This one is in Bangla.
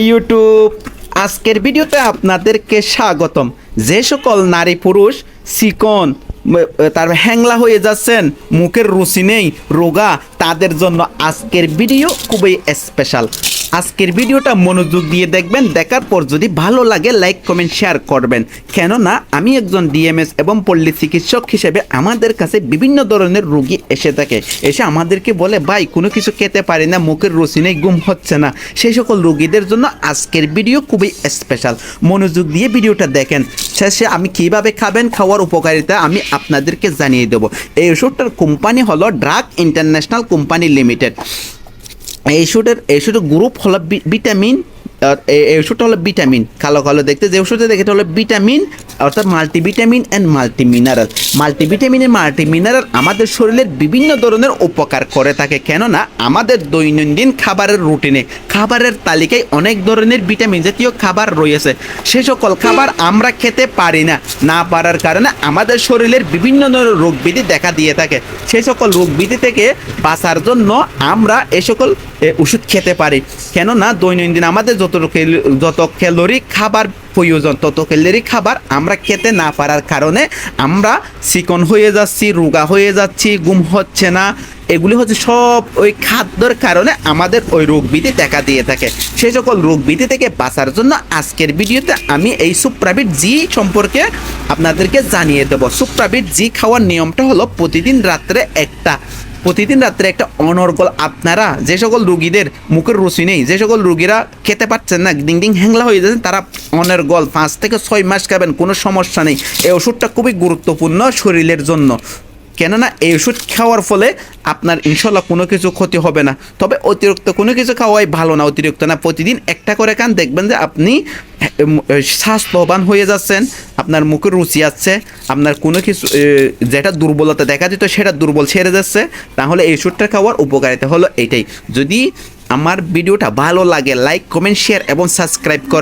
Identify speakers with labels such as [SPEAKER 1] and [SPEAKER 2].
[SPEAKER 1] ইউটিউব, আজকের ভিডিওতে আপনাদেরকে স্বাগতম। যে সকল নারী পুরুষ চিকন তার হ্যাংলা হয়ে যাচ্ছেন, মুখের রুচি নেই, রোগা, তাদের জন্য আজকের ভিডিও খুবই স্পেশাল। আজকের ভিডিওটা মনোযোগ দিয়ে দেখবেন, দেখার পর যদি ভালো লাগে লাইক কমেন্ট শেয়ার করবেন। কেননা আমি একজন ডিএমএস এবং পল্লী চিকিৎসক হিসেবে আমাদের কাছে বিভিন্ন ধরনের রোগী এসে থাকে, এসে আমাদেরকে বলে ভাই কোনো কিছু খেতে পারি না, মুখের রুচি নেই, ঘুম হচ্ছে না। সেই সকল রোগীদের জন্য আজকের ভিডিও খুবই স্পেশাল। মনোযোগ দিয়ে ভিডিওটা দেখেন, শেষে আমি কিভাবে খাবেন, খাওয়ার উপকারিতা আমি আপনাদেরকে জানিয়ে দেবো। এই ওষুধটার কোম্পানি হলো ড্রাগ ইন্টারন্যাশনাল কোম্পানি লিমিটেড। এই ওষুধের গ্রুপ হলো ভিটামিন। এই ওষুধটা হলো ভিটামিন, কালো কালো দেখতে যে ওষুধটা দেখে এটা হলো ভিটামিন, অর্থাৎ মাল্টিভিটামিন অ্যান্ড মাল্টিমিনারেল। মাল্টিমিনারেল আমাদের শরীরের বিভিন্ন ধরনের উপকার করে থাকে। কেননা আমাদের দৈনন্দিন খাবারের রুটিনে, খাবারের তালিকায় অনেক ধরনের ভিটামিন জাতীয় খাবার রয়েছে। সে সকল খাবার আমরা খেতে পারি না, না পারার কারণে আমাদের শরীরের বিভিন্ন ধরনের রোগ ব্যাধি দেখা দিয়ে থাকে। সেই সকল রোগ ব্যাধি থেকে বাঁচার জন্য আমরা এ সকল ওষুধ খেতে পারি। কেননা দৈনন্দিন আমাদের যত ক্যালোরি খাবার প্রয়োজন, তত ক্যালোরি খাবার আমরা খেতে না পারার কারণে আমরা চিকন হয়ে যাচ্ছি, রোগা হয়ে যাচ্ছি, ঘুম হচ্ছে না। এগুলি হচ্ছে সব ওই খাদ্যের কারণে আমাদের ওই রোগ ব্যাধি দেখা দিয়ে থাকে। সেই সকল রোগ ব্যাধি থেকে বাঁচার জন্য আজকের ভিডিওতে আমি এই সুপ্রাবিট জি সম্পর্কে আপনাদেরকে জানিয়ে দেবো। সুপ্রাবিট জি খাওয়ার নিয়মটা হলো প্রতিদিন রাত্রে একটা অনর্গল। আপনারা যে সকল রুগীদের মুখের রুচি নেই, যে সকল রুগীরা খেতে পাচ্ছেন না, ডিং হ্যাংলা হয়ে যাচ্ছেন, তারা অনর্গল 5 থেকে 6 মাস খাবেন, কোনো সমস্যা নেই। এই ওষুধটা খুবই গুরুত্বপূর্ণ শরীরের জন্য। কেননা এই ওষুধ খাওয়ার ফলে আপনার ইনশাল্লাহ কোনো কিছু ক্ষতি হবে না। তবে অতিরিক্ত কোনো কিছু খাওয়াই ভালো না, অতিরিক্ত না। প্রতিদিন একটা করে খান, দেখবেন যে আপনি স্বাস্থ্যবান হয়ে যাচ্ছেন, আপনার মুখের রুচি আসছে, আপনার কোনো কিছু যেটা দুর্বলতা দেখা যেত সেটা দুর্বল ছেড়ে যাচ্ছে। তাহলে এই ওষুধটা খাওয়ার উপকারিতা হলো এইটাই। যদি আমার ভিডিওটা ভালো লাগে লাইক কমেন্ট শেয়ার এবং সাবস্ক্রাইব করবেন।